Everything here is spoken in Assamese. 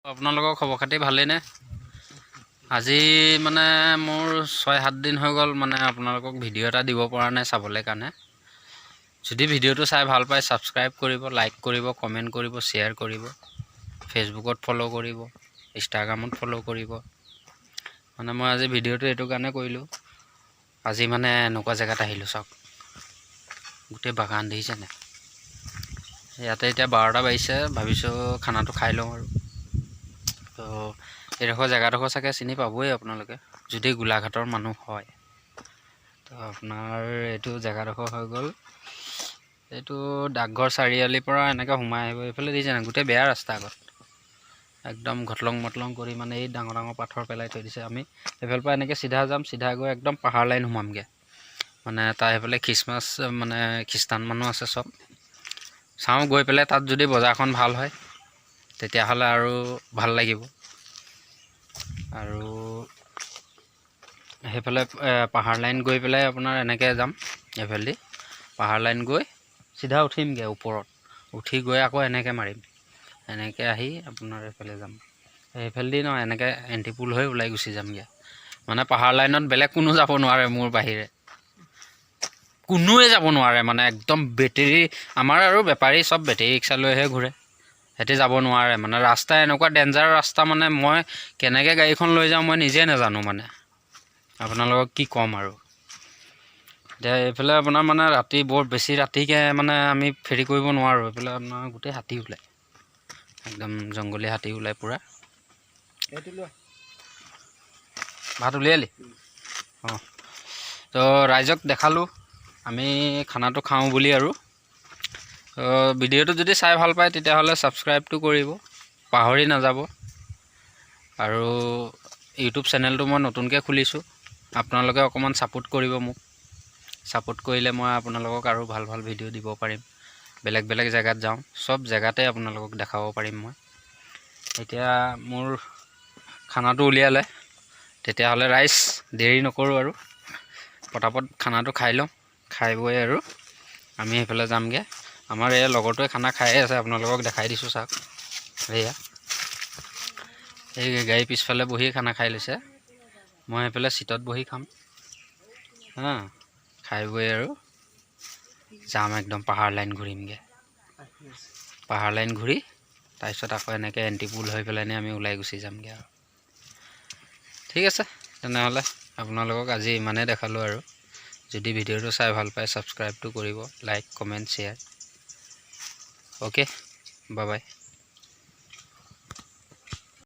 আপোনালোকৰ খবৰ খাতি ভালেই নে? আজি মানে মোৰ 6-7 দিন হৈ গ'ল মানে আপোনালোকক ভিডিঅ' এটা দিব পৰা নাই চাবলৈ কাৰণে। যদি ভিডিঅ'টো চাই ভাল পায় ছাবস্ক্ৰাইব কৰিব, লাইক কৰিব, কমেণ্ট কৰিব, শ্বেয়াৰ কৰিব, ফেচবুকত ফ'ল' কৰিব, ইনষ্টাগ্ৰামত ফ'ল' কৰিব। মানে মই আজি ভিডিঅ'টো এইটো কাৰণে কৰিলোঁ। আজি মানে এনেকুৱা জেগাত আহিলোঁ, চাওক গোটেই বাগান দেখিছেনে? ইয়াতে এতিয়া 12টা বাজিছে, ভাবিছোঁ খানাটো খাই লওঁ আৰু। তো এইডোখৰ জেগাডোখৰ চাগে চিনি পাবই আপোনালোকে যদি গোলাঘাটৰ মানুহ হয়। তো আপোনাৰ এইটো জেগাডোখৰ হৈ গ'ল, এইটো ডাকঘৰ চাৰিআলিৰ পৰা এনেকৈ সোমাই আহিব। এইফালে দিছে নাই গোটেই বেয়া ৰাস্তা আগত, একদম ঘটলং মটলং কৰি মানে এই ডাঙৰ ডাঙৰ পাথৰ পেলাই থৈ দিছে। আমি এইফালৰ পৰা এনেকৈ চিধা যাম, চিধা গৈ একদম পাহাৰ লাইন সোমামগৈ। মানে তাৰ সেইফালে খ্ৰীষ্টান মানুহ আছে চব। চাওঁ গৈ পেলাই তাত যদি বজাৰখন ভাল হয় তেতিয়াহ'লে আৰু ভাল লাগিব। আৰু সেইফালে পাহাৰ লাইন গৈ পেলাই আপোনাৰ এনেকৈ যাম, এইফালেদি পাহাৰ লাইন গৈ চিধা উঠিমগৈ ওপৰত, উঠি গৈ আকৌ এনেকৈ মাৰিম, এনেকৈ আহি আপোনাৰ এইফালে যাম। সেইফালেদি নহয়, এনেকৈ এণ্টি পুল হৈ ওলাই গুচি যামগৈ। মানে পাহাৰ লাইনত বেলেগ কোনো যাব নোৱাৰে, মোৰ বাহিৰে কোনোৱে যাব নোৱাৰে। মানে একদম বেটেৰী, আমাৰ আৰু বেপাৰী চব বেটেৰী ৰিক্সা লৈহে ঘূৰে, সিহঁতি যাব নোৱাৰে। মানে ৰাস্তা এনেকুৱা ডেঞ্জাৰ ৰাস্তা, মানে মই কেনেকৈ গাড়ীখন লৈ যাওঁ মই নিজে নাজানো। মানে আপোনালোকক কি ক'ম আৰু। এতিয়া এইফালে আপোনাৰ মানে ৰাতি বৰ বেছি ৰাতিকৈ মানে আমি ফেৰি কৰিব নোৱাৰোঁ। এইফালে আপোনাৰ গোটেই হাতী ওলায়, একদম জংঘলী হাতী ওলায় পূৰা। ভাত উলিয়ালি? অঁ, তো ৰাইজক দেখালোঁ আমি খানাটো খাওঁ বুলি। আৰু ভিডিঅ'টো যদি চাই ভাল পায় তেতিয়াহ'লে ছাবস্ক্ৰাইবটো কৰিব, পাহৰি নাযাব। আৰু ইউটিউব চেনেলটো মই নতুনকৈ খুলিছোঁ, আপোনালোকে অকণমান ছাপোৰ্ট কৰিব মোক। ছাপোৰ্ট কৰিলে মই আপোনালোকক আৰু ভাল ভাল ভিডিঅ' দিব পাৰিম। বেলেগ বেলেগ জেগাত যাওঁ, চব জেগাতে আপোনালোকক দেখাব পাৰিম মই। এতিয়া মোৰ খানাটো উলিয়ালে, তেতিয়াহ'লে ৰাইজ দেৰি নকৰোঁ আৰু পটাপট খানাটো খাই লওঁ। খাই বৈ আৰু আমি সেইফালে যামগৈ। আমাৰ এই লগৰটোৱে খানা খায়ে আছে, আপোনালোকক দেখাই দিছোঁ চাওক। এয়া এই গাড়ী পিছফালে বহি খানা খাই লৈছে, মই সেইফালে চিটত বহি খাম। খাই বৈ আৰু যাম, একদম পাহাৰ লাইন ঘূৰিমগৈ। পাহাৰ লাইন ঘূৰি তাৰপিছত আকৌ এনেকৈ এণ্টি পুল হৈ পেলাই আমি ওলাই গুচি যামগৈ আৰু। ঠিক আছে তেনেহ'লে, আপোনালোকক আজি ইমানেই দেখালোঁ। আৰু যদি ভিডিঅ'টো চাই ভাল পায় ছাবস্ক্ৰাইবটো কৰিব, like comment share. Okay, bye bye.